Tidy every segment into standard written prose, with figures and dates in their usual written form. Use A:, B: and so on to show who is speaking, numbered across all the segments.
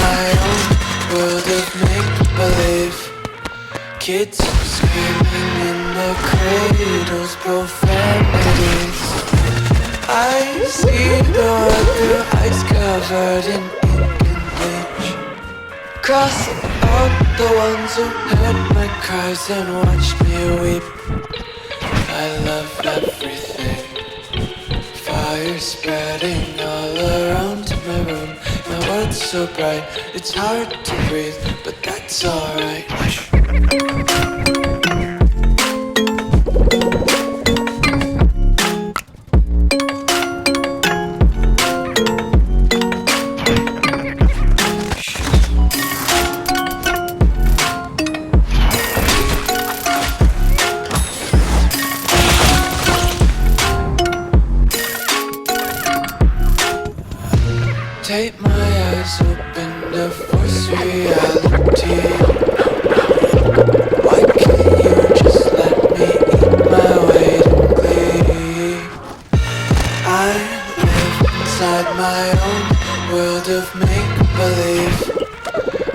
A: my own world of make-believe. Kids screaming in their cradles, profanities. I see the world through ice covered in ink and bleach. Crossing out the ones who heard my cries and watched me weep. I love everything. Fire spreading all around my room. My world's so bright, it's hard to breathe, but that's alright. Take my eyes open to force reality. Why can't you just let me eat my weight in glee? I live inside my own world of make-believe.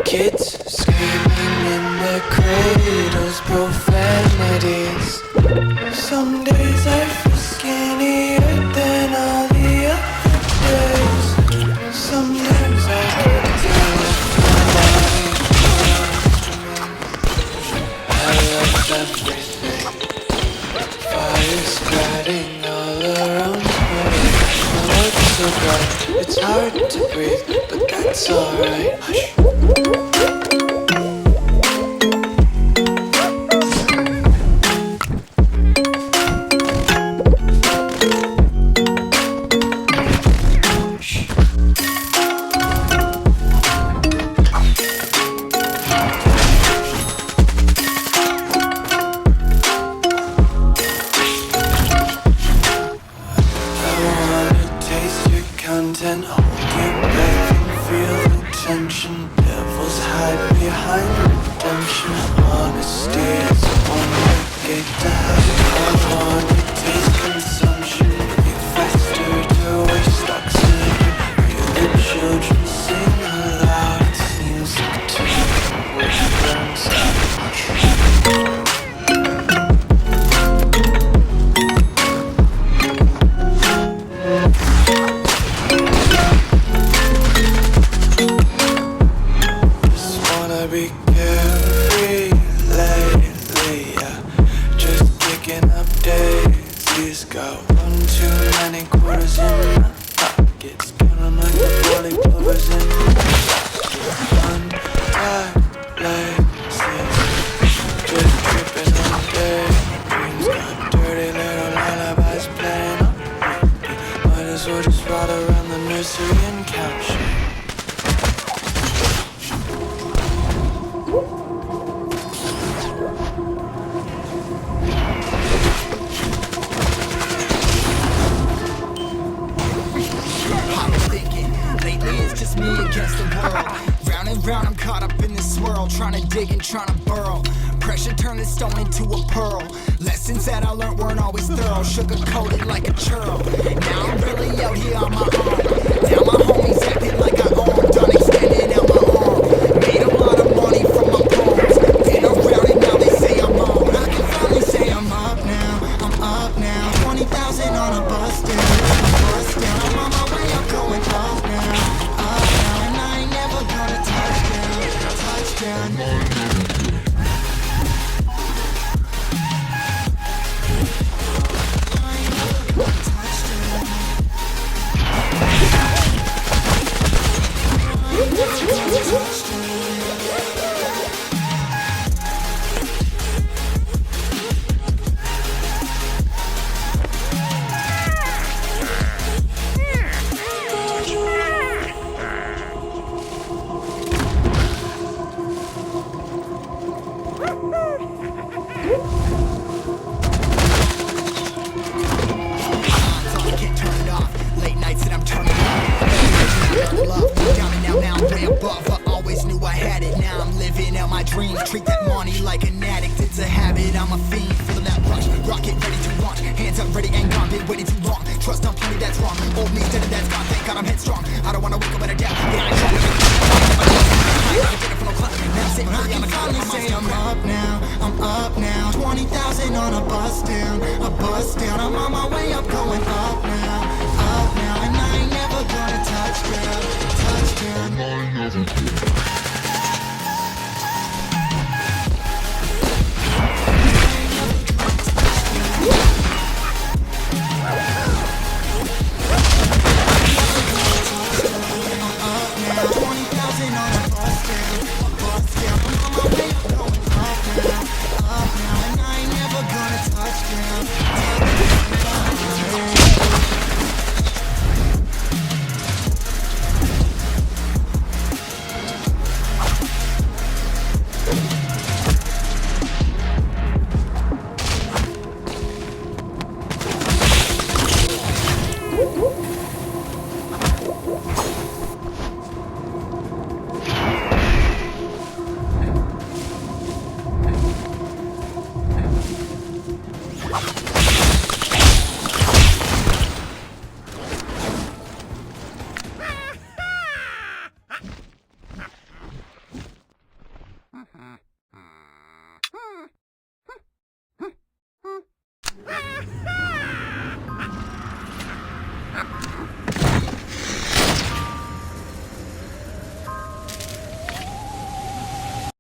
A: Kids screaming in their cradles, profanities. Some days I feel skinnier than all the other days. Sometimes I can't tell if my body belongs to me. I love everything. Fire spreading all around my room. My world's so bright, it's hard to breathe, but that's alright. Hush. Content, hold you back and feel the tension. Devils hide behind redemption. Honesty is one gate to hide. I wanna taste consumption. Breathe faster to waste oxygen. Hear the children sing aloud. It seems like too much burns out. Be carefree lately, yeah. Just picking up daisies. Got one too many quarters in my pockets. Counting like the poly blowers in my untied laces. Just tripping on daydreams. Got dirty little lullabies playing on repeat. Might as well just ride around the nursery and count sheep.
B: Just me against the world. Round and round, I'm caught up in this swirl. Trying to dig and trying to burrow. Pressure turned this stone into a pearl. Lessons that I learned weren't always thorough. Sugar-coated like a churl. Now I'm really out here on my own. Now my homies acting like I own. Done extending out my arm. Made a lot of money from my poems. Been around and now they say I'm on. I can finally say I'm up now. I'm up now. 20,000 on a bus down. Bus down. I'm on my way, I'm going up now. Dreams, treat that money like an addict, it's a habit, I'm a fiend, feeling that rush, rocket ready to launch, hands up ready and gone, been waiting too long, trust on plenty that's wrong, old me dead and that's gone, thank God I'm headstrong, I don't wanna wake up in a doubt, but I ain't trying to I bust down, I'm on my way up, going up now, and I ain't never gonna touch down, touch down.